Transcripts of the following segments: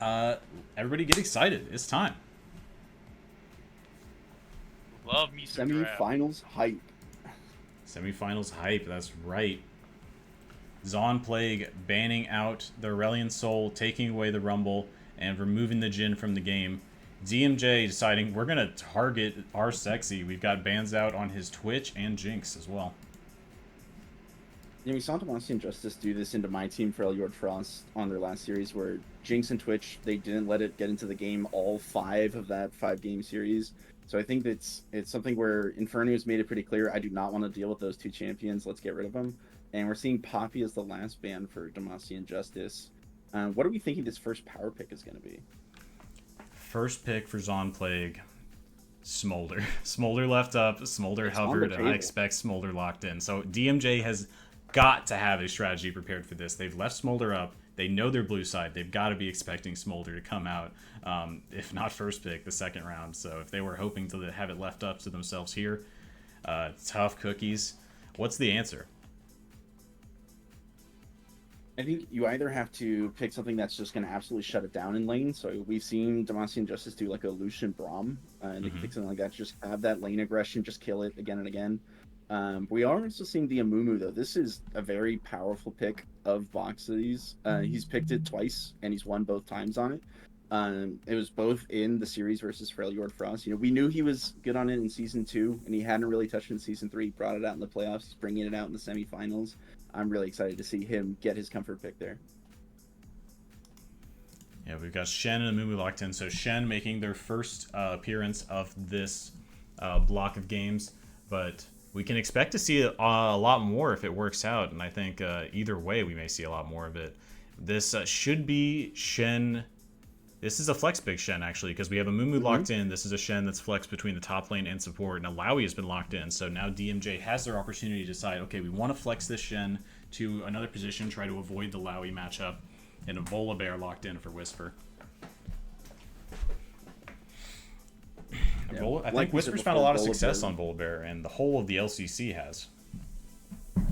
Everybody get excited. It's time. Love me some draft. Semifinals hype. Semifinals hype. That's right. Zaun Plague banning out the Aurelion Soul, taking away the Rumble, and removing the Jhin from the game. DMJ deciding we're going to target our sexy. We've got bans out on his Twitch and Jinx as well. Yeah, we saw Demacia and Justice do this into my team for Lord Frost on their last series, where Jinx and Twitch, they didn't let it get into the game all 5 of that 5-game series. So I think it's something where Inferno has made it pretty clear, I do not want to deal with those 2 champions. Let's get rid of them. And we're seeing Poppy as the last ban for Demacia and Justice. What are we thinking this first power pick is going to be? First pick for Zaun Plague, Smolder. Smolder left up, Smolder It's hovered, and I expect Smolder locked in. So DMJ has got to have a strategy prepared for this. They've left Smolder up. They know their blue side. They've got to be expecting Smolder to come out, if not first pick, the second round. So if they were hoping to have it left up to themselves here, tough cookies. What's the answer? I think you either have to pick something that's just going to absolutely shut it down in lane. So we've seen Demacia and Justice do like a Lucian Braum, and they can pick something like that. Just have that lane aggression, just kill it again and again. We are also seeing the Amumu, though. This is a very powerful pick of Voxy's. He's picked it twice, and he's won both times on it. It was both in the series versus Freljord Frost. You know, we knew he was good on it in Season 2, and he hadn't really touched it in Season 3. He brought it out in the playoffs. He's bringing it out in the semifinals. I'm really excited to see him get his comfort pick there. Yeah, we've got Shen and Amumu locked in. So Shen making their first appearance of this block of games, but we can expect to see a lot more if it works out, and I think either way we may see a lot more of it. This should be Shen. This is a flex big Shen, actually, because we have a Mumu locked in. This is a Shen that's flexed between the top lane and support, and Alawi has been locked in. So now DMJ has their opportunity to decide, okay, we want to flex this Shen to another position, try to avoid the Alawi matchup, and a Volibear locked in for Whisper. Yeah, I think Whisper's found a lot of success on Volibear, and the whole of the LCC has.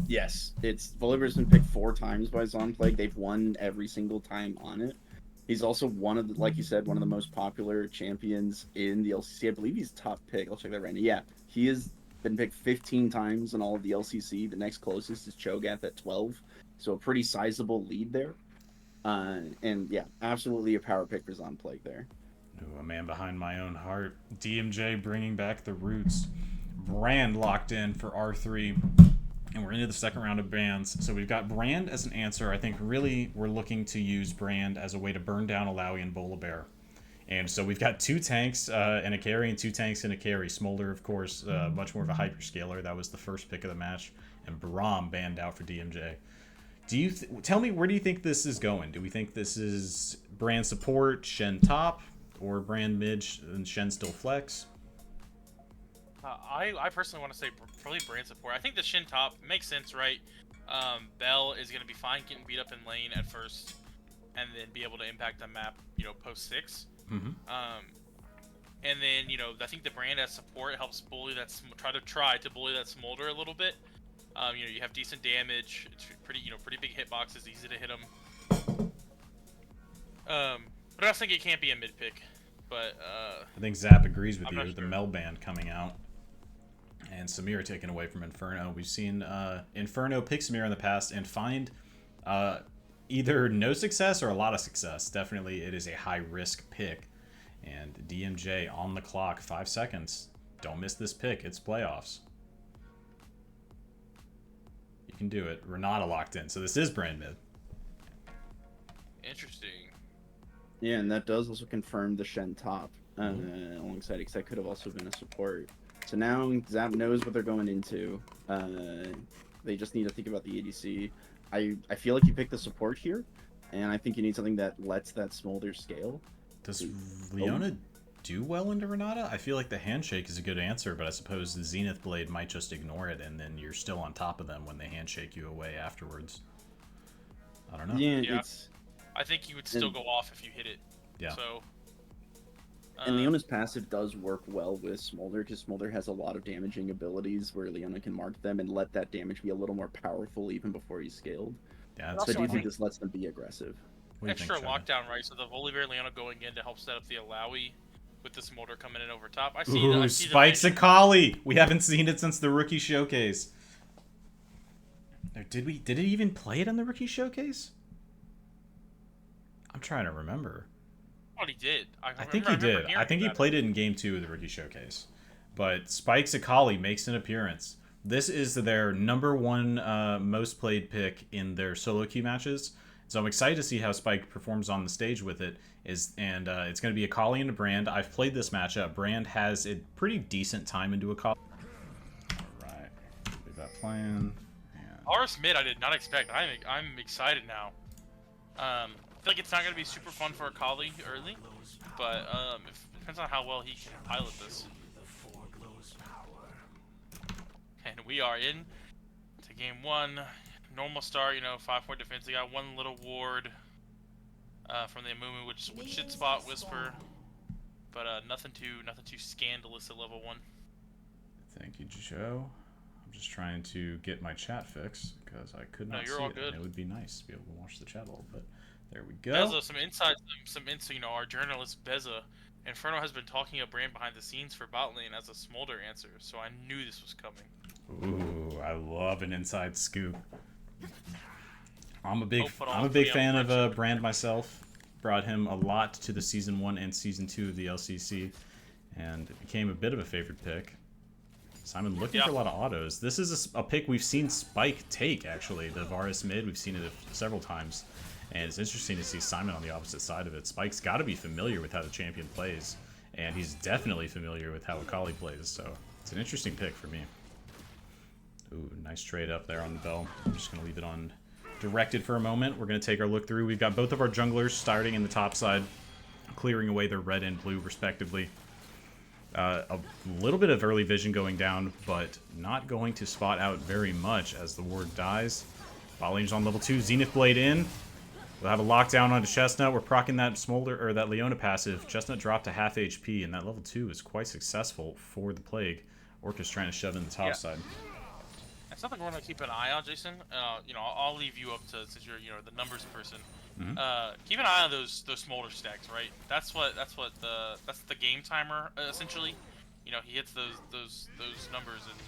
Yes, Volibear's been picked 4 times by Zaun Plague. They've won every single time on it. He's also one of the, like you said, one of the most popular champions in the LCC. I believe he's top pick. I'll check that right now. Yeah, he has been picked 15 times in all of the LCC. The next closest is Cho'Gath at 12. So a pretty sizable lead there. And yeah, absolutely a power pick for Zaun Plague there. Ooh, a man behind my own heart. DMJ bringing back the roots. Brand locked in for R3. And we're into the second round of bans. So we've got Brand as an answer. I think really we're looking to use Brand as a way to burn down Alawi and Volibear. And so we've got 2 tanks and a carry and 2 tanks and a carry. Smolder, of course, much more of a hyperscaler. That was the first pick of the match. And Braum banned out for DMJ. Do you tell me, where do you think this is going? Do we think this is Brand support, Shen top, or Brand mid and Shen still flex? I personally want to say probably Brand support. I think the Shin top makes sense, right? Bell is going to be fine getting beat up in lane at first, and then be able to impact the map, post 6. Mm-hmm. And then, I think the Brand as support helps bully that, try to bully that Smolder a little bit. You have decent damage. It's pretty big hitboxes, easy to hit them. But I think it can't be a mid pick. But I think Zap agrees with you. Sure. The Mel band coming out, and Samir taken away from Inferno. We've seen Inferno pick Samir in the past and find either no success or a lot of success. Definitely, it is a high risk pick. And DMJ on the clock, 5 seconds. Don't miss this pick. It's playoffs. You can do it. Renata locked in, so this is Brand mid. Interesting. Yeah, and that does also confirm the Shen top alongside, because that could have also been a support. So now Zap knows what they're going into. They just need to think about the ADC. I feel like you picked the support here, and I think you need something that lets that Smolder scale. Does Leona do well into Renata? I feel like the handshake is a good answer, but I suppose the Zenith Blade might just ignore it, and then you're still on top of them when they handshake you away afterwards. I don't know. Yeah. I think you would still go off if you hit it. Yeah. So. And Leona's passive does work well with Smolder, because Smolder has a lot of damaging abilities where Leona can mark them and let that damage be a little more powerful even before he's scaled. Yeah, so I do think this lets them be aggressive. extra think, Chad? lockdown, right? So the Volibear Leona going in to help set up the Alawi with the Smolder coming in over top. I Ooh, see Spike's the a collie. We haven't seen it since the rookie showcase. Or did we? Did it even play it on the rookie showcase? I'm trying to remember. What he did. I think he did. I think he played it in game 2 of the rookie showcase. But Spike's a collie makes an appearance. This is their #1 most played pick in their solo queue matches. So I'm excited to see how Spike performs on the stage with it. It's going to be a collie and a Brand. I've played this matchup. Brand has a pretty decent time into a collie. All right, leave that playing. Horus mid, I did not expect. I'm excited now. I feel like it's not going to be super fun for a collie early, but it depends on how well he can pilot this. And we are in to game 1. Normal start, 5-4 defense. They got one little ward from the Amumu, which should spot Whisper, but nothing too scandalous at level 1. Thank you, Joe. I'm just trying to get my chat fixed because I could not see all it. good. And it would be nice to be able to watch the chat a little bit. There we go. Beza, some insights, our journalist Beza. Inferno has been talking a Brand behind the scenes for bot lane as a Smolder answer, so I knew this was coming. Ooh, I love an inside scoop. I'm a big Hopefully fan of Brand myself. Brought him a lot to the Season 1 and Season 2 of the LCC, and it became a bit of a favorite pick. Simon looking for a lot of autos. This is a pick we've seen Spike take, actually. The Varus mid, we've seen it several times. And it's interesting to see Simon on the opposite side of it. Spike's got to be familiar with how the champion plays. And he's definitely familiar with how Akali plays. So it's an interesting pick for me. Ooh, nice trade up there on the bell. I'm just going to leave it on directed for a moment. We're going to take our look through. We've got both of our junglers starting in the top side, clearing away their red and blue, respectively. A little bit of early vision going down, but not going to spot out very much as the ward dies. Bot lane's on level 2. Zenith Blade in. We'll have a lockdown onto Chestnut. We're proccing that Smolder or that Leona passive. Chestnut dropped to half HP, and that level 2 is quite successful for the Plague. Orca's trying to shove in the top side. That's something we're gonna keep an eye on, Jason. I'll leave you up to, since you're the numbers person. Keep an eye on those Smolder stacks, right? That's the game timer essentially. He hits those numbers and.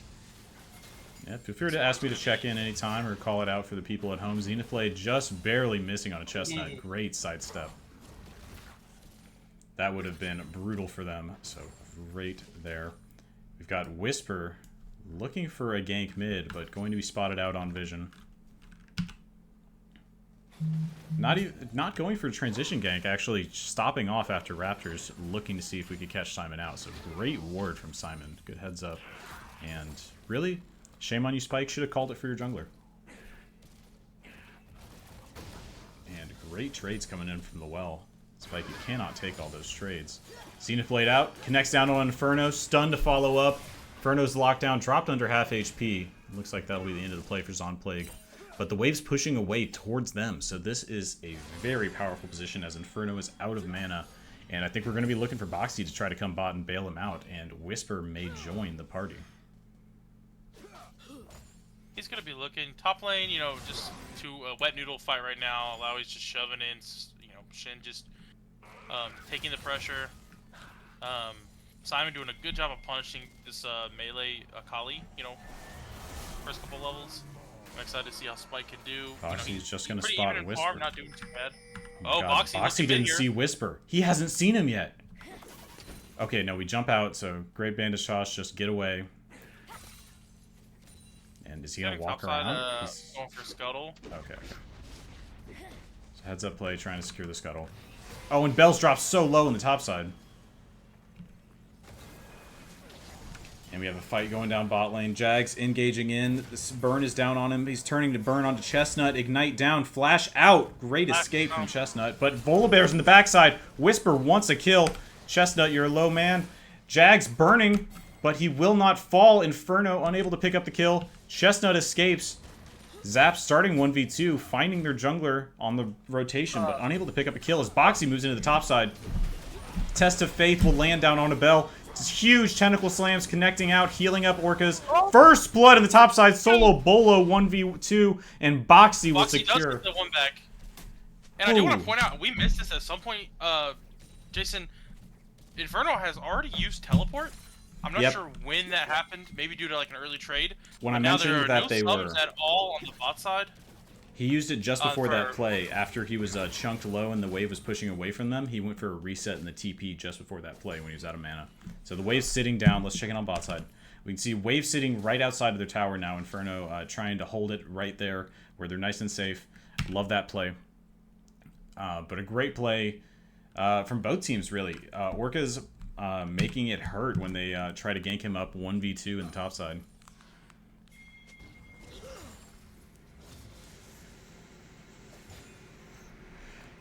Yeah, feel free to ask me to check in anytime or call it out for the people at home. Xenoblade just barely missing on a Chestnut. Great sidestep. That would have been brutal for them, so great there. We've got Whisper looking for a gank mid, but going to be spotted out on vision. Not going for a transition gank, actually stopping off after Raptors, looking to see if we could catch Simon out. So great ward from Simon. Good heads up. And really, shame on you, Spike. Should have called it for your jungler. And great trades coming in from the well. Spike, you cannot take all those trades. Zenith Blade out. Connects down on Inferno. Stun to follow up. Inferno's lockdown. Dropped under half HP. Looks like that'll be the end of the play for Zaun Plague. But the wave's pushing away towards them. So this is a very powerful position as Inferno is out of mana. And I think we're going to be looking for Boxy to try to come bot and bail him out. And Whisper may join the party. He's gonna be looking top lane, just to a wet noodle fight right now. Alawi's just shoving in, Shin just taking the pressure. Simon doing a good job of punishing this melee Akali, first couple levels. I'm excited to see how Spike can do. Boxy's just gonna pretty spot even in Whisper. farm, not doing too bad. Oh, Boxy didn't see Whisper. He hasn't seen him yet. Okay, no, we jump out, so great bandage toss, just get away. And is he gonna walk around? He's going for Scuttle. Okay. So heads up play, trying to secure the Scuttle. Oh, and Bell's dropped so low on the top side. And we have a fight going down bot lane. Jags engaging in. This burn is down on him. He's turning to burn onto Chestnut. Ignite down. Flash out. Great escape from Chestnut. But Volibear's in the backside. Whisper wants a kill. Chestnut, you're a low man. Jags burning, but he will not fall. Inferno unable to pick up the kill. Chestnut escapes. Zap starting 1v2, finding their jungler on the rotation, but unable to pick up a kill as Boxy moves into the top side. Test of Faith will land down on a Bell. It's huge tentacle slams connecting out, healing up Orcas. First blood in the top side, solo Bolo 1v2, and Boxy will secure. Does get the one back. And I do want Ooh. to point out, we missed this at some point. Jason, Inferno has already used teleport. I'm not sure when that happened. Maybe due to like an early trade. When but I now mentioned there are that no they subs were, at all on the bot side. he used it just before that for- play. After he was chunked low and the wave was pushing away from them, he went for a reset in the TP just before that play when he was out of mana. So the wave's sitting down. Let's check it on bot side. We can see wave sitting right outside of their tower now. Inferno trying to hold it right there where they're nice and safe. Love that play. But a great play from both teams, really. Orca's making it hurt when they try to gank him up 1v2 in the top side.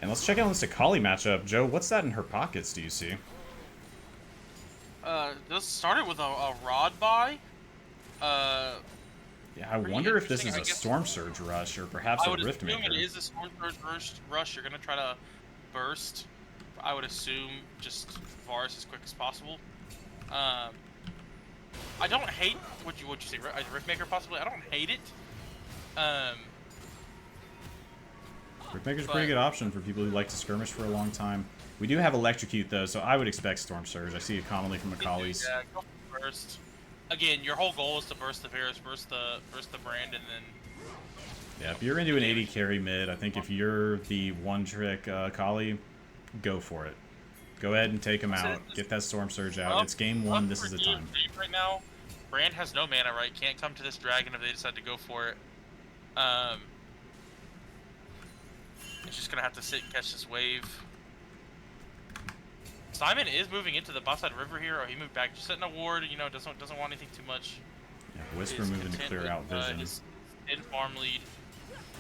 And let's check out this Akali matchup. Joe, what's that in her pockets, do you see? This started with a rod buy. Yeah, I wonder if this is a Storm Surge rush or perhaps a Rift Maker. I would assume it is a Storm Surge rush. You're going to try to burst. I would assume just Varus as quick as possible. I don't hate what you say, Rift Maker possibly. I don't hate it. Rift Maker's a pretty good option for people who like to skirmish for a long time. We do have Electrocute though, so I would expect Storm Surge. I see it commonly from Akali's. Yeah, go first. Again, your whole goal is to burst the Varus, burst the brand, and then. Yeah, if you're into an 80 carry mid, I think if you're the one-trick Akali, go for it. Go ahead and take him out. Get that Storm Surge out. It's game one. This is the time. Right now, Brand has no mana, right? Can't come to this dragon if they decide to go for it. It's just gonna have to sit and catch this wave. Simon is moving into the bot side river here. Oh, he moved back, just setting a ward. You know, doesn't want anything too much. Yeah, Whisper moving to clear out vision. His in farm lead.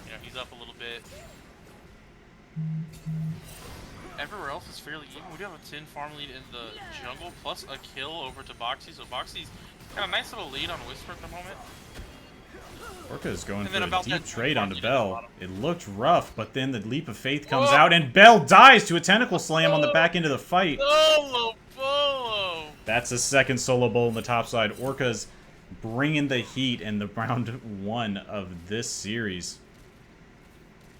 You know, he's up a little bit. Everywhere else is fairly even. We do have a 10 farm lead in the jungle, plus a kill over to Boxy. So Boxy's got a nice little lead on Whisper at the moment. Orca is going for a deep trade onto Bell. It looked rough, but then the leap of faith comes out, and Bell dies to a tentacle slam on the back end of the fight. Solo bolo! That's a second solo bowl in the top side. Orca's bringing the heat in the round one of this series.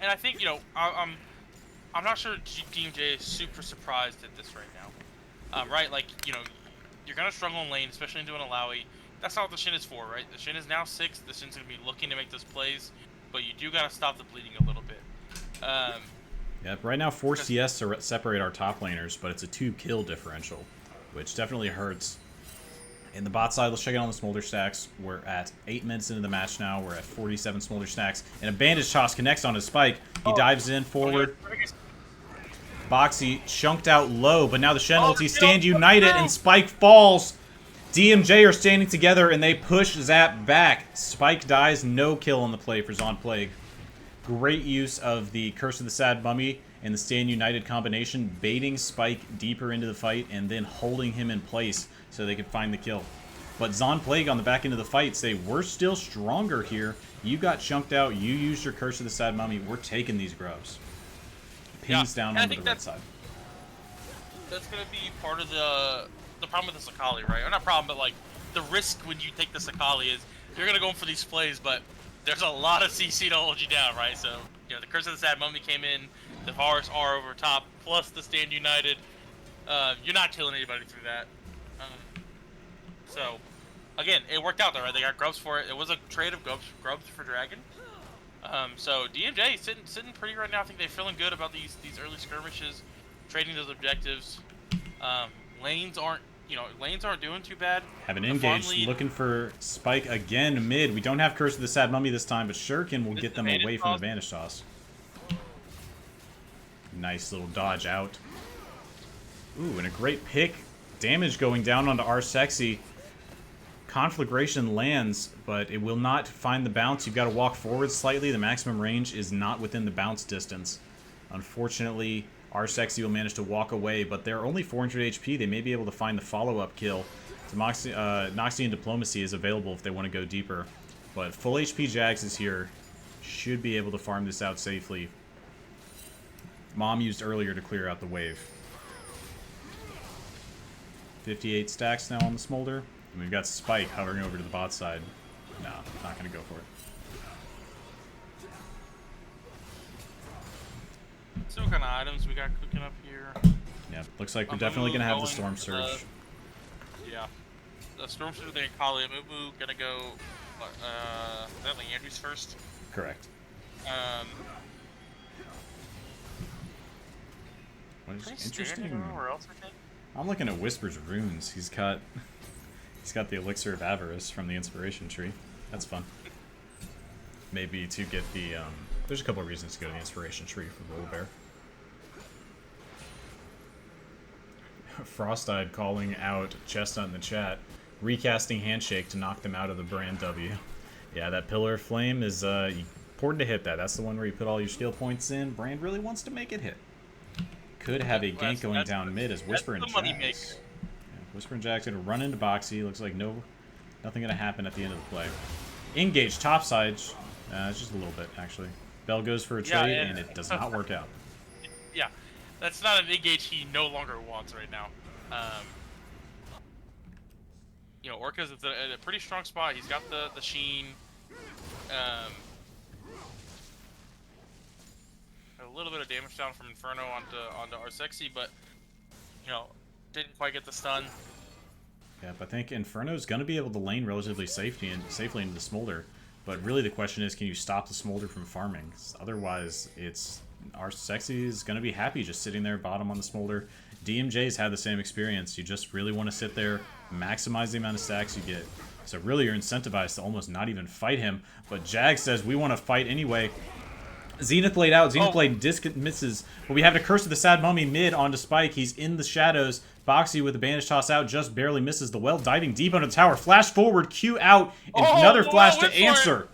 And I think, you know, I'm not sure DMJ is super surprised at this right now. Right, like, you know, you're going to struggle in lane, especially into an Alawi. That's not what the Shin is for, right? The Shin is now 6. The Shin's going to be looking to make those plays, but you do got to stop the bleeding a little bit. Yep, right now 4 CS to separate our top laners, but it's a 2-kill differential, which definitely hurts. In the bot side, let's check it on the Smolder stacks. We're at 8 minutes into the match now. We're at 47 Smolder stacks. And a Bandage Toss connects on his spike. He dives in forward. Boxy chunked out low, but now the Shen ulti stand united and Spike falls. DMJ are standing together and they push Zap back. Spike dies, no kill on the play for Zaun Plague. Great use of the Curse of the Sad Mummy and the Stand United combination, baiting Spike deeper into the fight and then holding him in place so they could find the kill. But Zaun Plague on the back end of the fight say, we're still stronger here. You got chunked out, you used your Curse of the Sad Mummy, we're taking these grubs. Pings down onto the right side. That's going to be part of the problem with the Akali, right? Or not problem, but like the risk when you take the Akali is you're going to go for these plays, but there's a lot of CC to hold you down, right? So, you know, the Curse of the Sad Mummy came in, the Varus R over top, plus the Stand United. You're not killing anybody through that. So, again, it worked out though, right? They got grubs for it. It was a trade of grubs for Dragon. So DMJ sitting pretty right now. I think they're feeling good about these early skirmishes, trading those objectives. Lanes aren't doing too bad. Have an engage, looking for Spike again mid. We don't have Curse of the Sad Mummy this time, but Shuriken will get them away from the Vanish Toss. Nice little dodge out. Ooh, and a great pick. Damage going down onto our Sexy. Conflagration lands, but it will not find the bounce. You've got to walk forward slightly. The maximum range is not within the bounce distance. Unfortunately, our Sexy will manage to walk away, but they're only 400 HP. They may be able to find the follow-up kill. Noxian Diplomacy is available if they want to go deeper. But full HP Jax is here. Should be able to farm this out safely. Mom used earlier to clear out the wave. 58 stacks now on the Smolder. And we've got Spike hovering over to the bot side. No, not going to go for it. see what kind of items we got cooking up here. Yeah, looks like we're definitely gonna have the Storm Surge. Yeah. The Storm Surge, the Akali, Mumu gonna go. That like Andrews first. Correct. What is interesting? Where else I think? I'm looking at Whisper's runes. He's got the Elixir of Avarice from the Inspiration Tree. That's fun. Maybe to get the there's a couple of reasons to go to the Inspiration Tree for Bullbear. Frosteyed calling out Chestnut in the chat, recasting Handshake to knock them out of the brand W. Yeah, that Pillar of Flame is important to hit that. That's the one where you put all your skill points in. Brand really wants to make it hit. Could have a gank going down mid as Whisper and Jax. Yeah, Whisper and Jax gonna run into Boxy. Looks like nothing gonna happen at the end of the play. Engage topside. It's just a little bit actually. Bell goes for a trade and it does not work out. Yeah, that's not an engage he no longer wants right now. You know, Orca's at a pretty strong spot. He's got the Sheen. A little bit of damage down from Inferno onto our Sexy, but you know, didn't quite get the stun. Yeah, but I think Inferno's gonna be able to lane relatively safely into the Smolder. But really the question is, can you stop the Smolder from farming? Otherwise, our Sexy is gonna be happy just sitting there bottom on the Smolder. DMJ's had the same experience. You just really want to sit there, maximize the amount of stacks you get. So really you're incentivized to almost not even fight him. But Jag says, we want to fight anyway. Zenith played out. Zenith played disc misses. But we have the Curse of the Sad Mummy mid onto Spike. He's in the shadows. Boxy with the bandage toss out just barely misses the well. Diving deep under the tower. Flash forward. Q out. And another flash to answer.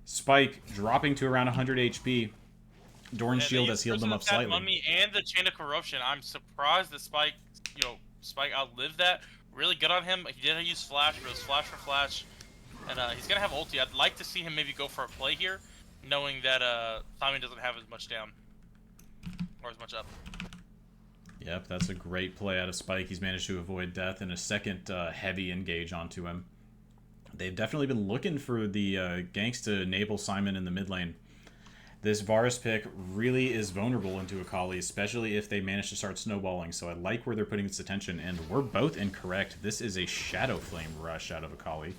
Spike dropping to around 100 HP. Dorn's shield has healed them up slightly. Mummy and the Chain of Corruption. I'm surprised that Spike outlived that. Really good on him. He didn't use flash, but it was flash for flash. And he's going to have ulti. I'd like to see him maybe go for a play here, knowing that Simon doesn't have as much down. Or as much up. Yep, that's a great play out of Spike. He's managed to avoid death and a second heavy engage onto him. They've definitely been looking for the ganks to enable Simon in the mid lane. This Varus pick really is vulnerable into Akali, especially if they manage to start snowballing, so I like where they're putting its attention, and we're both incorrect. This is a Shadow Flame rush out of Akali,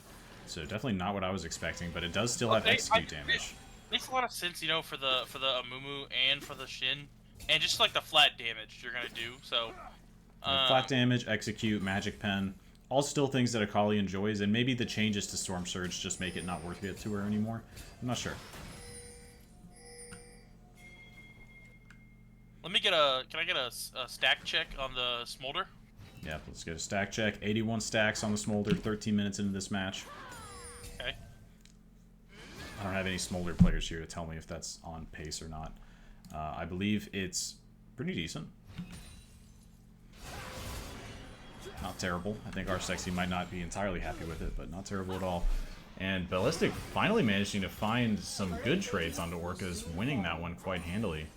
so definitely not what I was expecting, but it does still have execute damage. It makes a lot of sense, you know, for the Amumu and for the Shin, and just like the flat damage you're gonna do, so... flat damage, execute, magic pen, all still things that Akali enjoys, and maybe the changes to Storm Surge just make it not worth it to her anymore. I'm not sure. Can I get a stack check on the Smolder? Yeah, let's get a stack check. 81 stacks on the Smolder, 13 minutes into this match. Okay. I don't have any Smolder players here to tell me if that's on pace or not. I believe it's pretty decent. Not terrible. I think our Sexy might not be entirely happy with it, but not terrible at all. And Ballistic finally managing to find some good trades onto Orcas, winning that one quite handily.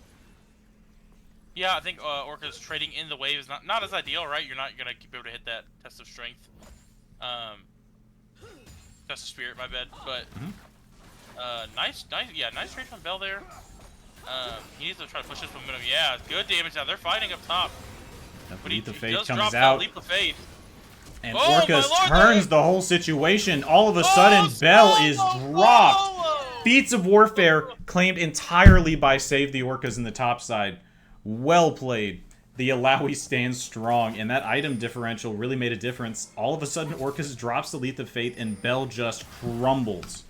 Yeah, I think Orca's trading in the wave is not as ideal, right? You're not gonna be able to hit that test of strength, test of spirit, my bad. But nice trade from Bell there. He needs to try to push this momentum. Yeah, good damage now. They're fighting up top. But Leap of Faith comes out. Leap of Faith. And Orcas turns the whole situation. All of a sudden, Bell is dropped. Feats of Warfare claimed entirely by Save the Orcas in the top side. Well played. The Alawi stands strong, and that item differential really made a difference. All of a sudden, Orcas drops the Leap of Faith, and Bell just crumbles.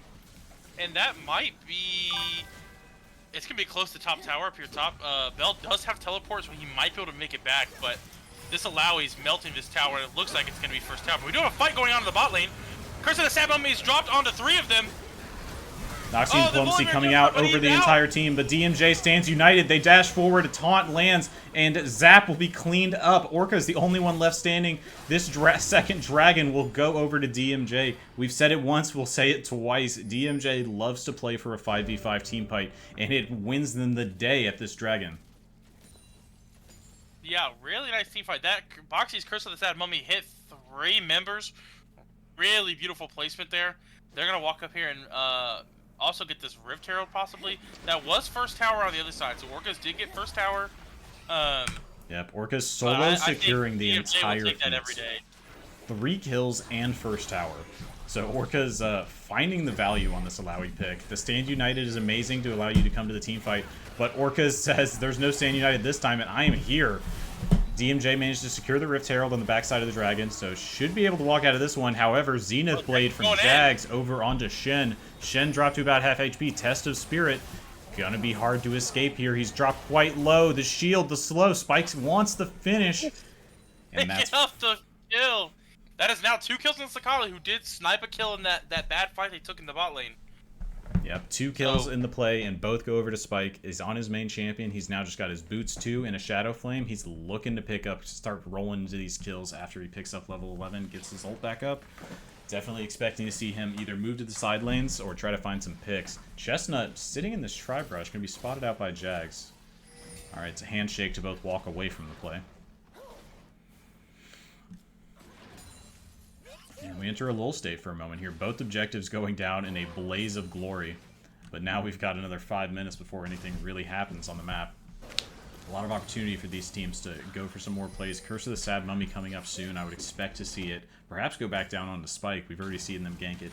And that might be... It's going to be close to top tower up here top. Bell does have teleports where he might be able to make it back, but this Alawi's melting this tower, and it looks like it's going to be first tower. But we do have a fight going on in the bot lane. Curse of the Sad Mummy is dropped onto 3 of them. Noxie Diplomacy coming out over the entire team, but DMJ stands united. They dash forward, a taunt lands, and Zap will be cleaned up. Orca is the only one left standing. This second dragon will go over to DMJ. We've said it once, we'll say it twice. DMJ loves to play for a 5v5 team fight, and it wins them the day at this dragon. Yeah, really nice team fight. That Boxy's Curse of the Sad Mummy hit 3 members. Really beautiful placement there. They're going to walk up here and... also get this Rift Herald possibly. That was first tower on the other side, so Orcas did get first tower. Yep, Orca's solo securing the entire will take that every feat. day. 3 kills and first tower. So Orca's finding the value on this Alawi pick. The Stand United is amazing to allow you to come to the team fight, but Orca says there's no Stand United this time, and I am here. DMJ managed to secure the Rift Herald on the backside of the Dragon, so should be able to walk out of this one. However, Zenith Blade from Jags over onto Shen. Shen dropped to about half HP. Test of Spirit. Gonna be hard to escape here. He's dropped quite low. The shield, the slow. Spikes wants the finish. And that's off the kill. That is now 2 kills on Sakali, who did snipe a kill in that bad fight they took in the bot lane. Yep, 2 kills in the play, and both go over to Spike. Is on his main champion. He's now just got his boots 2 and a Shadow Flame. He's looking to pick up, start rolling into these kills after he picks up level 11, gets his ult back up. Definitely expecting to see him either move to the side lanes or try to find some picks. Chestnut sitting in this Tribe Rush, going to be spotted out by Jags. Alright, it's a handshake to both walk away from the play. And we enter a lull state for a moment here. Both objectives going down in a blaze of glory. But now we've got another 5 minutes before anything really happens on the map. A lot of opportunity for these teams to go for some more plays. Curse of the Sad Mummy coming up soon. I would expect to see it. Perhaps go back down onto Spike. We've already seen them gank it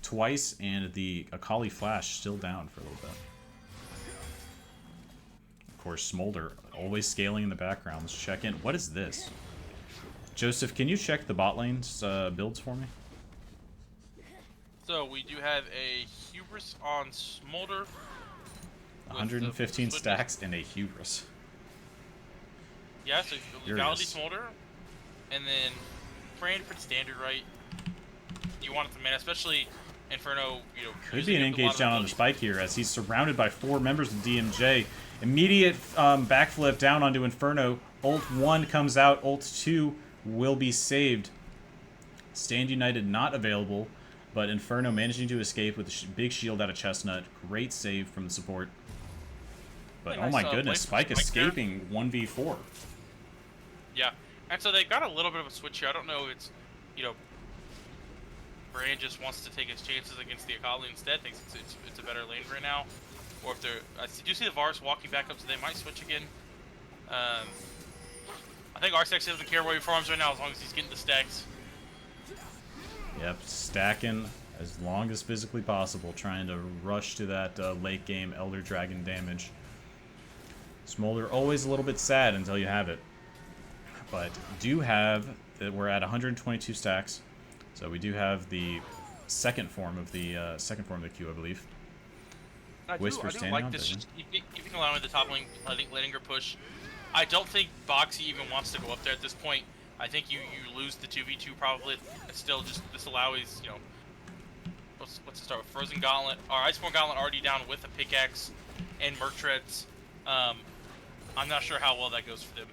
twice. And the Akali Flash still down for a little bit. Of course, Smolder always scaling in the background. Let's check in. What is this? Joseph, can you check the bot lane's builds for me? So we do have a Hubris on Smolder. 115 stacks and a Hubris. Yeah, so Legality Smolder. And then Brand pretty standard, right? You want it to man, especially Inferno, you know. Could be an engage down on the Spike here as he's surrounded by 4 members of DMJ. Immediate backflip down onto Inferno. Ult 1 comes out. Ult 2 will be saved. Stand United not available, but Inferno managing to escape with a big shield out of Chestnut. Great save from the support. But oh my goodness, Spike escaping 1v4. Yeah, and so they got a little bit of a switch here. I don't know if it's, you know, Brand just wants to take his chances against the Akali instead, thinks it's a better lane right now. Or if they're, I do see the Varus walking back up, so they might switch again. I think Arsex doesn't care where he farms right now as long as he's getting the stacks. Yep, stacking as long as physically possible, trying to rush to that late game Elder Dragon damage. Smolder always a little bit sad until you have it. But do have, we're at 122 stacks, so we do have the second form of the queue, I believe. Whisper standing like on this. business. Keeping allowing the top lane, letting her push. I don't think Boxy even wants to go up there at this point. I think you lose the 2v2 probably. It's still just this allows, you know. Let's start with Frozen Gauntlet. Or Iceborne Gauntlet already down with a pickaxe and Merc Treads. I'm not sure how well that goes for them.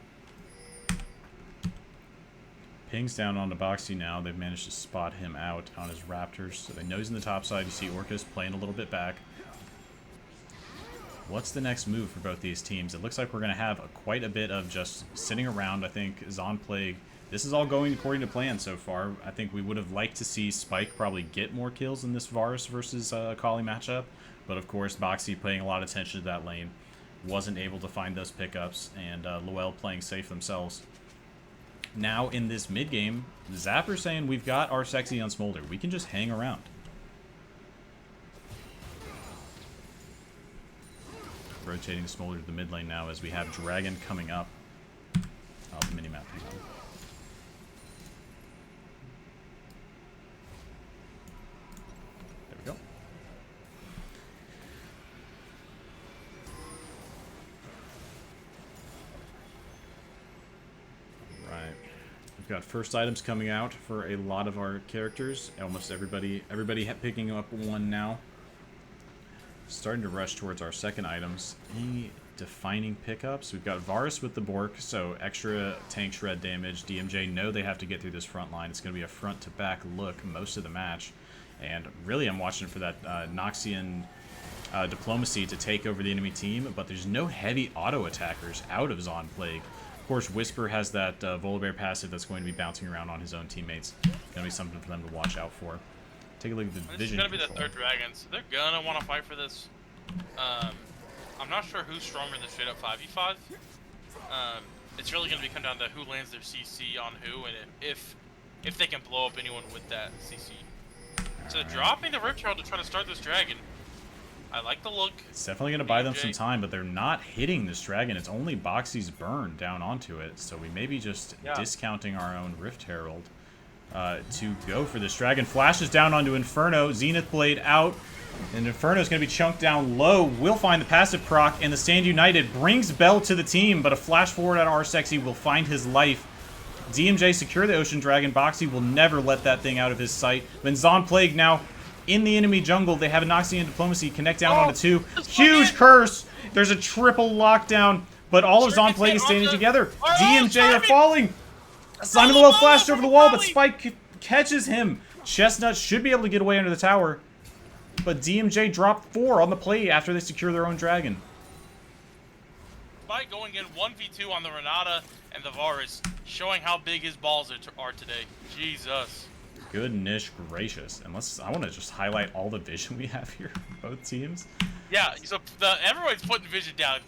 Ping's down on the Boxy now. They've managed to spot him out on his Raptors. So they know he's in the top side. You see Orcas playing a little bit back. What's the next move for both these teams? It looks like we're going to have quite a bit of just sitting around. I think Zaun Plague, this is all going according to plan so far. I think we would have liked to see Spike probably get more kills in this Varus versus Akali matchup. But of course, Boxy paying a lot of attention to that lane. Wasn't able to find those pickups. And Luel playing safe themselves. Now in this mid game, Zapper saying we've got our sexy on Smolder. We can just hang around. Rotating Smolder to the mid lane now as we have Dragon coming up. Oh, the minimap. Hang on. There we go. Right. We've got first items coming out for a lot of our characters. Almost everybody picking up one now. Starting to rush towards our second items. Any defining pickups? We've got Varus with the Bork, so extra tank shred damage. DMJ know they have to get through this front line. It's going to be a front-to-back look most of the match. And really I'm watching for that Noxian diplomacy to take over the enemy team, but there's no heavy auto-attackers out of Zaun Plague. Of course, Whisper has that Volibear passive that's going to be bouncing around on his own teammates. Going to be something for them to watch out for. Take a look at the This vision is gonna be the control. third dragon, so they're gonna want to fight for this. I'm not sure who's stronger in the straight up 5v5. It's really gonna come down to who lands their CC on who, and if they can blow up anyone with that CC. So dropping the Rift Herald to try to start this dragon. I like the look. It's definitely going to buy them DMJ. some time, but they're not hitting this dragon. It's only Boxy's burn down onto it, so we may be just discounting our own Rift Herald to go for this dragon. Flashes down onto Inferno. Zenith Blade out, and Inferno's going to be chunked down low. Will find the passive proc, and the Stand United brings Bell to the team, but a flash forward at R-Sexy will find his life. DMJ secure the Ocean Dragon. Boxy will never let that thing out of his sight. When Zaun Plague now in the enemy jungle, they have a Noxian Diplomacy connect down onto 2. Huge curse! There's a triple lockdown, but all of Zaun Plague is standing together. DMJ are falling! Simon the Well flashed over the wall, but Spike catches him. Chestnut should be able to get away under the tower, but DMJ dropped 4 on the play after they secure their own dragon. Spike going in 1v2 on the Renata and the Varus, showing how big his balls are today. Jesus. Goodness gracious. And I want to just highlight all the vision we have here for both teams. Yeah, so everyone's putting vision down.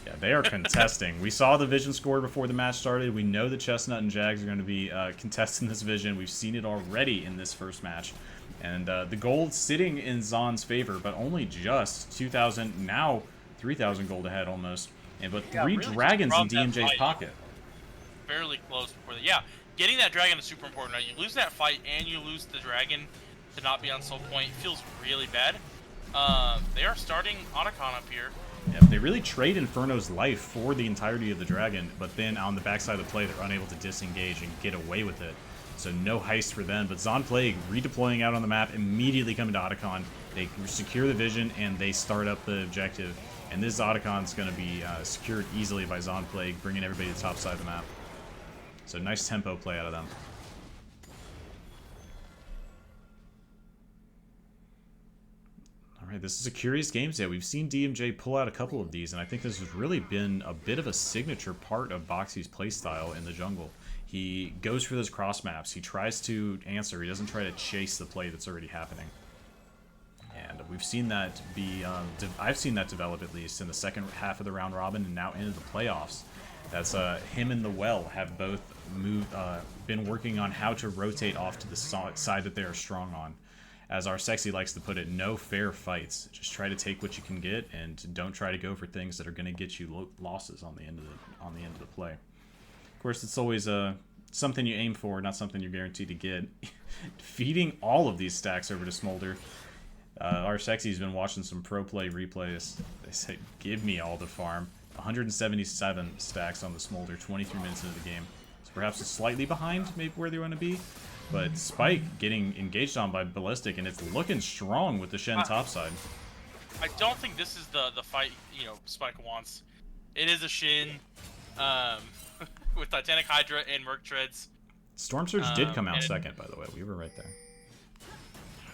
Yeah, they are contesting. We saw the vision score before the match started. We know that Chestnut and Jags are going to be contesting this vision. We've seen it already in this first match. And the gold sitting in Zaun's favor, but only just 2,000, now 3,000 gold ahead almost. But 3 really dragons in just from that DMJ's fight. pocket. Fairly close before that. Yeah, getting that dragon is super important. Right? You lose that fight and you lose the dragon to not be on soul point. It feels really bad. They are starting Otacon up here. Yep, they really trade Inferno's life for the entirety of the dragon, but then on the backside of the play, they're unable to disengage and get away with it. So no heist for them, but Zaun Plague redeploying out on the map, immediately coming to Otacon. They secure the vision, and they start up the objective. And this Otacon's going to be secured easily by Zaun Plague, bringing everybody to the top side of the map. So nice tempo play out of them. Alright, this is a curious game set. We've seen DMJ pull out a couple of these, and I think this has really been a bit of a signature part of Boxy's playstyle in the jungle. He goes for those cross maps. He tries to answer. He doesn't try to chase the play that's already happening. And we've seen that be, I've seen that develop at least in the second half of the round robin and now into the playoffs. That's him and the Well have both been working on how to rotate off to the side that they are strong on. As our Sexy likes to put it, no fair fights. Just try to take what you can get and don't try to go for things that are going to get you losses on the end of the play. Of course, it's always something you aim for, not something you're guaranteed to get. Feeding all of these stacks over to Smolder. Our Sexy's been watching some pro play replays. They say, give me all the farm. 177 stacks on the Smolder, 23 minutes into the game. So perhaps it's slightly behind maybe where they want to be. But Spike getting engaged on by Ballistic, and it's looking strong with the Shen topside. I don't think this is the fight, Spike wants. It is a Shin with Titanic Hydra and Merc Treads. Storm Surge did come out second, by the way. We were right there.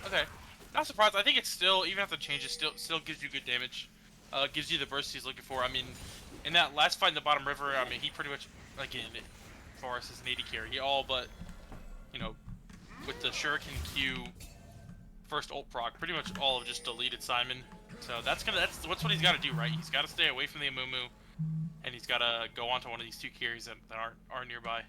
Okay. Not surprised. I think it's still, even after the changes, still gives you good damage. Gives you the burst he's looking for. I mean, in that last fight in the bottom river, I mean, he pretty much, again, for us as an AD carry, he all but, with the Shuriken Q first ult proc, pretty much all of just deleted Simon. So that's what he's got to do, right? He's got to stay away from the Amumu, and he's got to go onto one of these 2 carries that aren't nearby.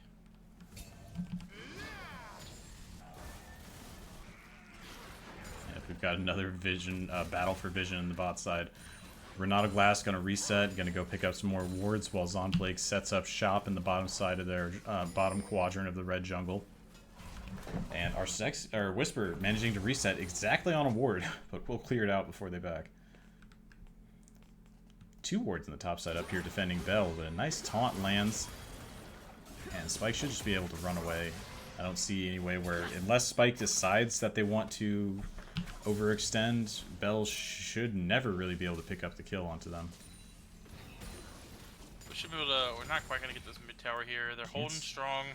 We've got another vision battle for vision in the bot side. Renata Glass going to reset, going to go pick up some more wards while Zaun Plague sets up shop in the bottom side of their bottom quadrant of the red jungle. And our Whisper managing to reset exactly on a ward, but we'll clear it out before they back. 2 wards in the top side up here defending Bell, but a nice taunt lands. And Spike should just be able to run away. I don't see any way where, unless Spike decides that they want to overextend, Bell should never really be able to pick up the kill onto them. We should be able to. We're not quite gonna get this mid tower here. They're holding strong.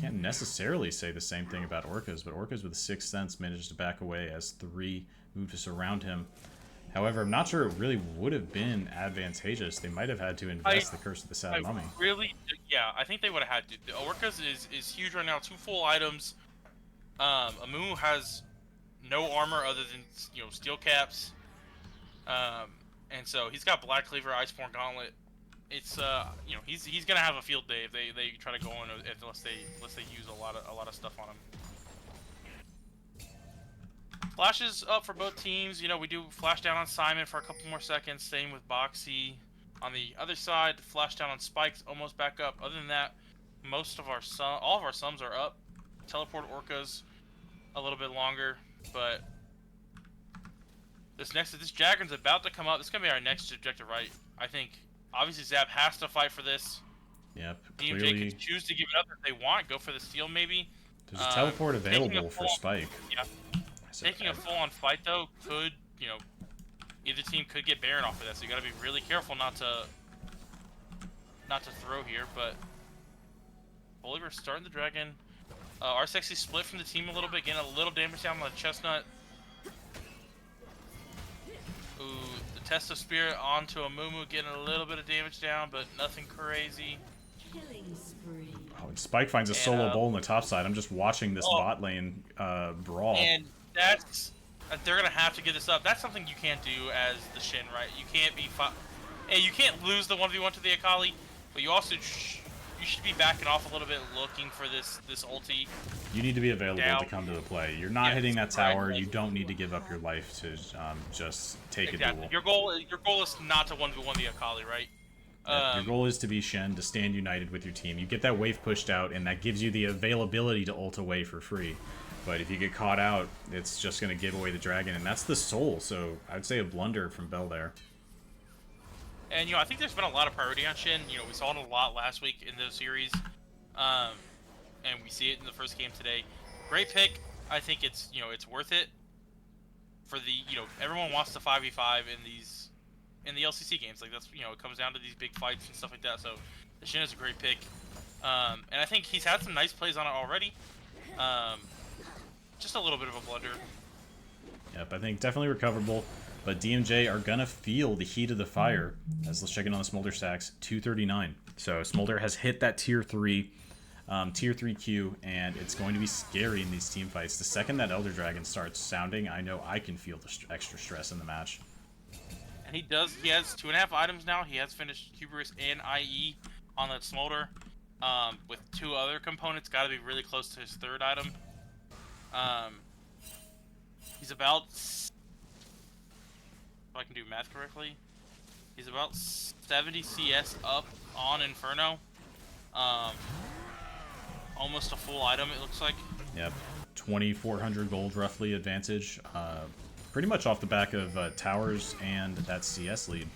Can't necessarily say the same thing about Orcas, but Orcas with a 6th sense manages to back away as 3 move to surround him. However, I'm not sure it really would have been advantageous. They might have had to invest the Curse of the Sad Mummy. Really, yeah, I think they would have had to. The Orcas is huge right now. 2 full items. Amumu has no armor other than steel caps, and so he's got Black Cleaver, Iceborne Gauntlet. It's he's gonna have a field day if they try to go on unless they use a lot of stuff on him. Flashes up for both teams. We do flash down on Simon for a couple more seconds. Same with Boxy. On the other side, flash down on Spike's almost back up. Other than that, all of our sums are up. Teleport Orcas a little bit longer, but this Jagrin's about to come up. This is gonna be our next objective, right? I think obviously Zap has to fight for this. Yep. DMJ Clearly, could choose to give it up if they want. Go for the steal maybe. there's a teleport available for Spike. Yeah. Taking a full-on fight though could, either team could get Baron off of that. So you gotta be really careful not to throw here. But Bolivar starting the dragon. Our sexy split from the team a little bit, getting a little damage down on the chestnut. Ooh, the test of spirit onto a Mumu, getting a little bit of damage down, but nothing crazy. Killing spree. Oh, and Spike finds a solo bowl on the top side. I'm just watching this bot lane brawl. And that's they're gonna have to get this up. That's something you can't do as the Shin, right? You can't be you can't lose the 1v1 to the Akali, but you also you should be backing off a little bit, looking for this ulti. You need to be available to come to the play. You're not hitting that tower. Right. You don't need to give up your life to just take a duel. Your goal is not to 1v1 the Akali, right? Your goal is to be Shen, to stand united with your team. You get that wave pushed out, and that gives you the availability to ult away for free. But if you get caught out, it's just going to give away the dragon, and that's the soul. So I'd say a blunder from Bell there. And I think there's been a lot of priority on Shin. We saw it a lot last week in the series, and we see it in the first game today. Great pick. I think it's it's worth it for the everyone wants to 5v5 in the LCC games. Like that's it comes down to these big fights and stuff like that. So the Shin is a great pick, and I think he's had some nice plays on it already. Just a little bit of a blunder. Yep, I think definitely recoverable. But DMJ are gonna feel the heat of the fire. As let's check in on the Smolder stacks, 239. So Smolder has hit that tier 3 Q, and it's going to be scary in these team fights. The second that Elder Dragon starts sounding, I know I can feel the extra stress in the match. And he has 2.5 items now. He has finished Hubris and IE on that Smolder. With 2 other components, got to be really close to his 3rd item. He's about, if I can do math correctly, he's about 70 CS up on Inferno. Almost a full item, it looks like. Yep, 2,400 gold roughly advantage. Pretty much off the back of towers and that CS lead.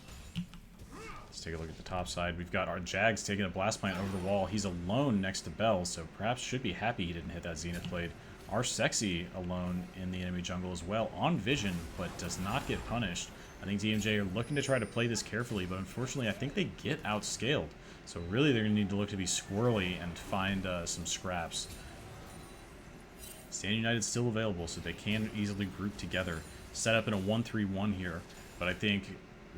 Let's take a look at the top side. We've got our Jags taking a blast plant over the wall. He's alone next to Bell, so perhaps should be happy he didn't hit that Zenith Blade. Our Sexy alone in the enemy jungle as well, on vision, but does not get punished. I think DMJ are looking to try to play this carefully, but unfortunately I think they get outscaled. So really they're going to need to look to be squirrely and find some scraps. Stand United still available, so they can easily group together. Set up in a 1-3-1 here, but I think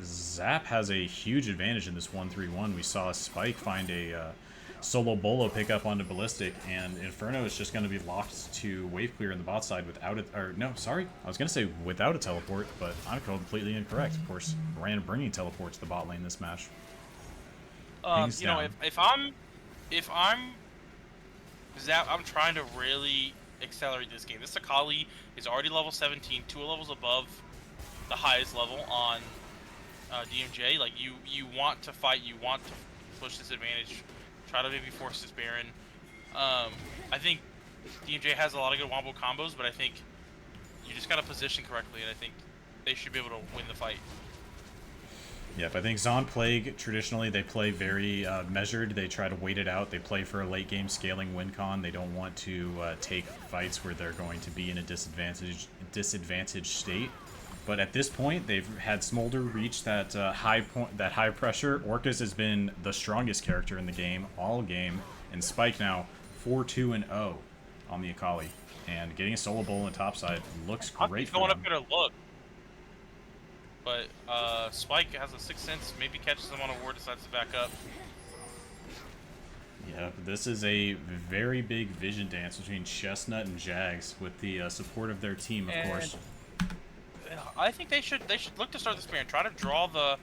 Zap has a huge advantage in this 1-3-1. We saw Spike find a solo bolo pick up onto Ballistic, and Inferno is just going to be locked to wave clear in the bot side without it. Or no, sorry, I was going to say without a teleport, but I'm completely incorrect. Of course, Rand bringing teleport to the bot lane this match. If I'm Zap, I'm trying to really accelerate this game. This Akali is already level 17, 2 levels above the highest level on DMJ. Like you want to fight, you want to push this advantage, try to maybe force this Baron. I think DMJ has a lot of good wombo combos, but I think you just got to position correctly, and I think they should be able to win the fight. Yep, I think Zaun Plague, traditionally, they play very measured. They try to wait it out. They play for a late-game scaling win con. They don't want to take fights where they're going to be in a disadvantaged state. But at this point, they've had Smolder reach that high pressure. Orcus has been the strongest character in the game, all game. And Spike now 4-2-0 on the Akali. And getting a solo bowl on the top side looks great for going them. up there to look. But Spike has a 6th sense, maybe catches them on a ward, decides to back up. Yeah, Yep, this is a very big vision dance between Chestnut and Jags with the support of their team, of course. I think they should look to start this Baron. Try to draw the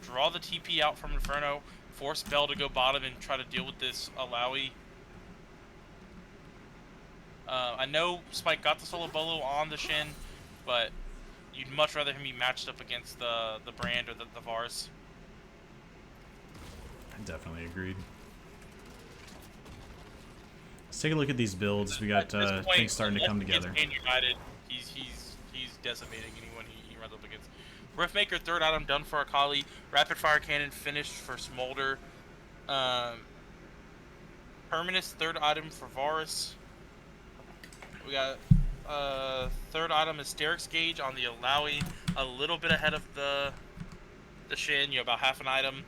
TP out from Inferno. Force Bell to go bottom and try to deal with this Alawi. I know Spike got the solo bolo on the Shin, but you'd much rather him be matched up against the Brand or the Vars. I definitely agreed. Let's take a look at these builds. We got things starting to come together. United, he's decimating anyone he runs up against. Riftmaker, third item done for Akali. Rapid Fire Cannon finished for Smolder. Permanus, third item for Varus. We got third item is Derek's Gauge on the Alawi, a little bit ahead of the Shin, about half an item.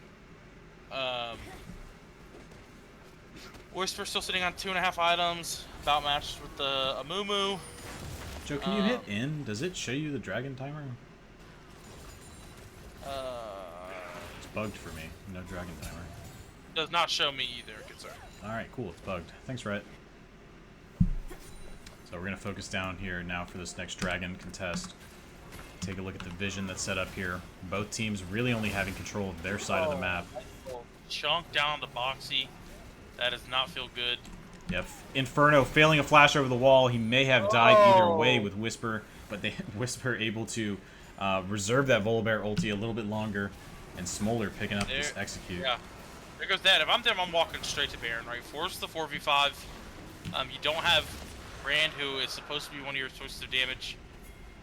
Whisper still sitting on 2.5 items, about matched with the Amumu. Joe, can you hit in? Does it show you the dragon timer? It's bugged for me. No dragon timer. Does not show me either, good sir. Alright, cool. It's bugged. Thanks, Rhett. So we're going to focus down here now for this next dragon contest. Take a look at the vision that's set up here. Both teams really only having control of their side of the map. Chunk down the boxy. That does not feel good. Yep. Inferno failing a flash over the wall. He may have died either way with Whisper, but Whisper able to reserve that Volibear ulti a little bit longer, and Smolder picking up this execute. Yeah. There goes that. If I'm them, I'm walking straight to Baron, right? Force the 4v5. You don't have Brand, who is supposed to be one of your sources of damage.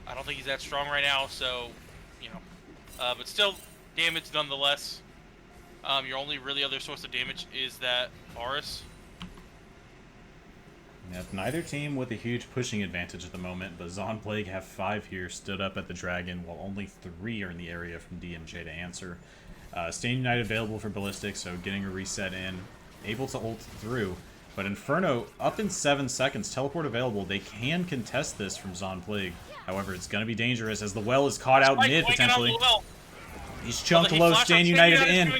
I don't think he's that strong right now, so, but still, damage nonetheless. Your only really other source of damage is that Varus. Yep, neither team with a huge pushing advantage at the moment, but Zaun Plague have 5 here, stood up at the Dragon, while only 3 are in the area from DMJ to answer. Staying United available for Ballistics, so getting a reset in, able to ult through. But Inferno, up in 7 seconds, teleport available. They can contest this from Zaun Plague. However, it's going to be dangerous as the well is caught out mid, potentially. He's chunked low, Staying United in.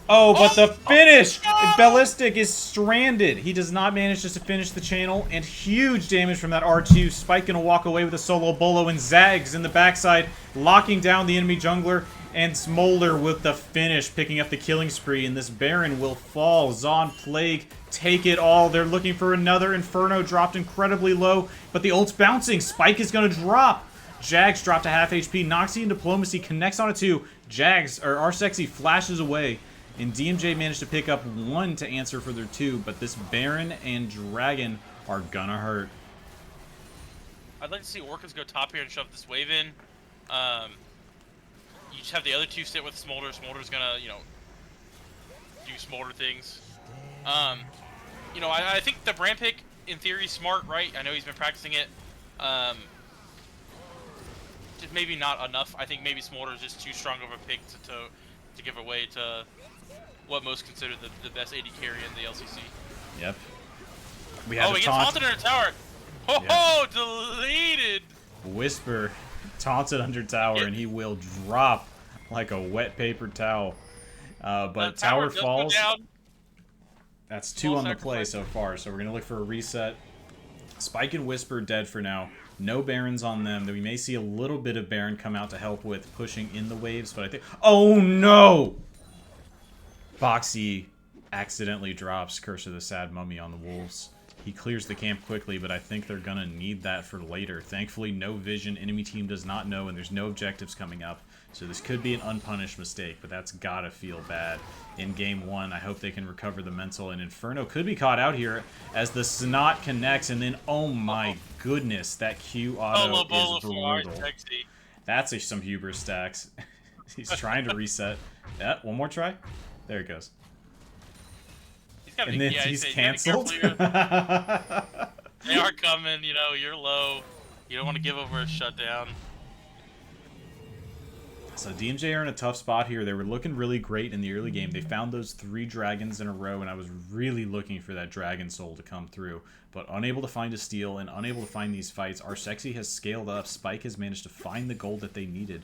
Oh, but the finish! Ballistic is stranded. He does not manage just to finish the channel, and huge damage from that R2. Spike gonna walk away with a solo bolo, and Zags in the backside, locking down the enemy jungler, and Smolder with the finish, picking up the killing spree, and this Baron will fall. Zaun Plague take it all. They're looking for another. Inferno dropped incredibly low, but the ult's bouncing. Spike is gonna drop. Jags dropped to half HP. Noxie and Diplomacy connects on a 2. Jags, or Arsexy, flashes away. And DMJ managed to pick up 1 to answer for their 2, but this Baron and Dragon are gonna hurt. I'd like to see Orcas go top here and shove this wave in. You just have the other 2 sit with Smolder. Smolder's gonna, do Smolder things. I think the brand pick, in theory, is smart, right? I know he's been practicing it. Just maybe not enough. I think maybe Smolder is just too strong of a pick to give away to what most consider the best AD carry in the LCC. Yep. We have he gets taunted under tower. Deleted. Whisper taunted under tower, and he will drop like a wet paper towel. But tower falls. That's 2 on the play so far, so we're going to look for a reset. Spike and Whisper dead for now. No Barons on them. We may see a little bit of Baron come out to help with pushing in the waves, but I think... Oh, no! Boxy accidentally drops Curse of the Sad Mummy on the Wolves. He clears the camp quickly, but I think they're going to need that for later. Thankfully, no vision. Enemy team does not know, and there's no objectives coming up. So this could be an unpunished mistake, but that's got to feel bad. In Game 1, I hope they can recover the mental, and Inferno could be caught out here as the Snot connects, and then, oh my goodness, that Q auto is brutal. That's some hubris stacks. He's trying to reset. Yeah, one more try. There it goes. And then he's canceled. They are coming, you're low. You don't want to give over a shutdown. So DMJ are in a tough spot here. They were looking really great in the early game. They found those 3 dragons in a row, and I was really looking for that dragon soul to come through. But unable to find a steal and unable to find these fights, Arsexy has scaled up. Spike has managed to find the gold that they needed.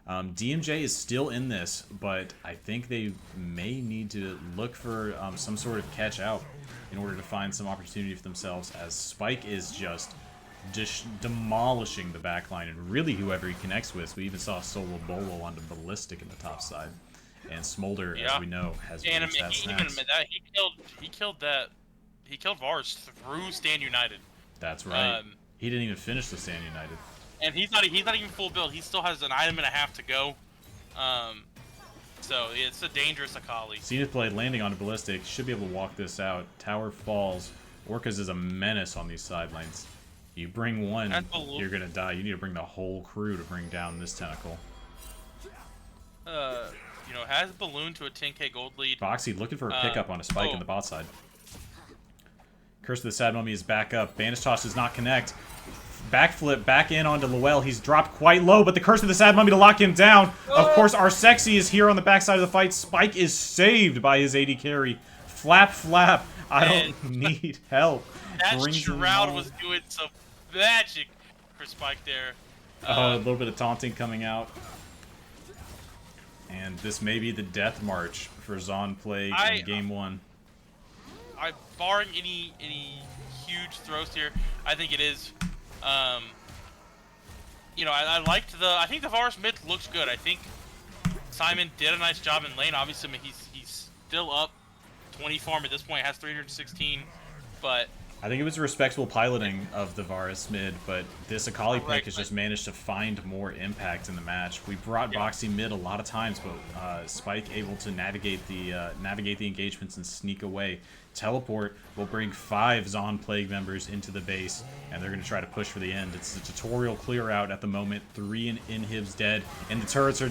DMJ is still in this, but I think they may need to look for some sort of catch out in order to find some opportunity for themselves, as Spike is just demolishing the backline and really whoever he connects with. We even saw Solo Bolo onto Ballistic in the top side. And Smolder, as we know, has reached that snaps. He killed Vars through Stand United. That's right. He didn't even finish the Stand United. And he's not even full build. He still has an item and a half to go. So it's a dangerous Akali. Zenith Blade landing on a Ballistic. Should be able to walk this out. Tower falls. Orcas is a menace on these side lanes. You bring one, you're going to die. You need to bring the whole crew to bring down this tentacle. You know, has Balloon to a 10k gold lead. Boxy looking for a pickup on a Spike in the bot side. Curse of the Sad Mummy is back up. Banish Toss does not connect. Backflip back in onto Luel. He's dropped quite low, but the Curse of the Sad Mummy to lock him down. Of course, our Sexy is here on the backside of the fight. Spike is saved by his AD carry. Flap, flap. I don't need help. That Shroud was doing some magic for Spike there. A little bit of taunting coming out. And this may be the death march for Zaun Plague in game 1. Barring any huge throws here, I think it is. You know, I think the Varus mid looks good. I think Simon did a nice job in lane. Obviously, I mean, he's still up 20 farm at this point. Has 316, but I think it was a respectable piloting of the Varus mid, but this Akali pick has just managed to find more impact in the match. We brought Boxy mid a lot of times, but Spike able to navigate the engagements and sneak away. Teleport will bring 5 Zaun Plague members into the base, and they're going to try to push for the end. It's a tutorial clear out at the moment. 3 inhibs dead, and the turrets are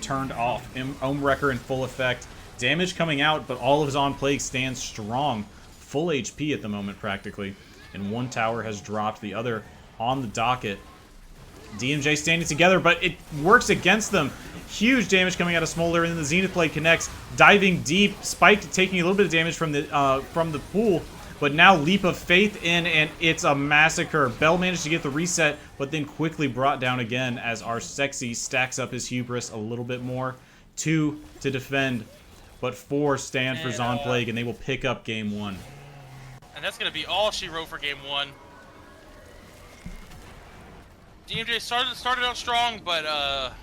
turned off. Wrecker in full effect. Damage coming out, but all of Zaun Plague stands strong. Full HP at the moment, practically. And one tower has dropped, the other on the docket. DMJ standing together, but it works against them. Huge damage coming out of Smolder, and then the Zenith Blade connects, diving deep. Spike taking a little bit of damage from the pool, but now Leap of Faith in, and it's a massacre. Bell managed to get the reset, but then quickly brought down again as our Sexy stacks up his hubris a little bit more. 2 to defend, but 4 stand for Zaun Plague, and they will pick up game 1. And that's going to be all she wrote for game 1. DMJ started out strong, but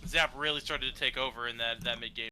Zap really started to take over in that mid game.